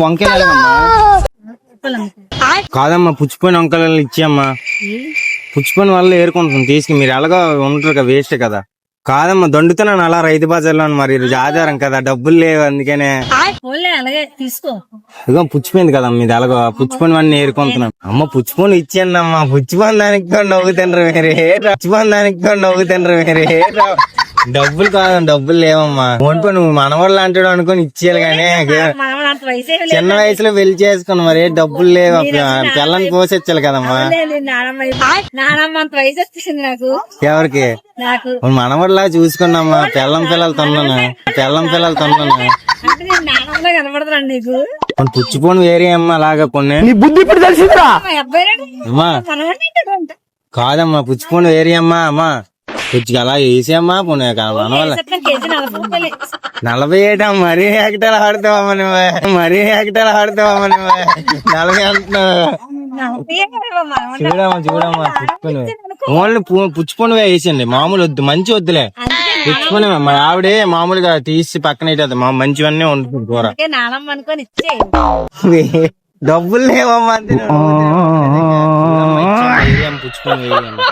వంకాయలు కాదమ్మా, పుచ్చిపోయిన వంకాయలు ఇచ్చామ్మా. పుచ్చిపోయిన వల్ల ఏరుకుంటుంది తీసుకు, మీరు ఎలాగో ఉంటారు కదా, వేస్ట్ కదా. కాదమ్మా, దొండుతున్నాను అలా రైతు బజార్లో. మరి ఈరోజు ఆధారం కదా, డబ్బులు లేవు అందుకనే. అలాగే తీసుకో. ఇదిగో పుచ్చిపోయింది కదమ్మా, ఇది ఎలాగో పుచ్చిపోయిన వాడిని ఏరుకుంటున్నాను. అమ్మ పుచ్చిపోని ఇచ్చాను అమ్మా. పుచ్చిపోయిన దానికి కూడా నవ్వు తినరు వేరే, పుచ్చిపోయిన దానికి కూడా నవ్వు తినరు వేరే. డబ్బులు కాదమ్మా, డబ్బులు లేవమ్మా. ఫోన్ పే నువ్వు మనవాళ్ళు అంటాడు అనుకుని ఇచ్చేయాలి కానీ చిన్న వయసులో పెళ్లి చేసుకున్నా, మరి డబ్బులు లేవు. పిల్లని పోసొచ్చాలి కదమ్మా. ఎవరికి? మనవాళ్ళ చూసుకున్నామ్మా. పిల్లలు తన్నాను. కనపడతాను నీకు. పుచ్చిపోను వేరే అమ్మా, అలాగా కొన్ని బుద్ధి ఇప్పుడు తెలిసిందిరా. అమ్మా కాదమ్మా, పుచ్చిపోను వేరే అమ్మా. అమ్మా పుచ్చికి అలా వేసేమ్మా. పోనీ మనవాళ్ళ 47 మరీ ఏకటాలు ఆడుతావమ్మా నువ్వు. 40 అంటున్నావు. చూడమ్మా పుచ్చిపోను. ఓన్లీ పుచ్చిపోను వేసేయండి, మామూలు వద్దు, మంచి వద్దులే. పుచ్చిపోను మా ఆవిడే మామూలుగా తీసి పక్కన పెట్టేది. మా మంచివన్నీ వండుతుంది కూర. డబ్బులు లేవమ్మా. పుచ్చిపోను వేయండి.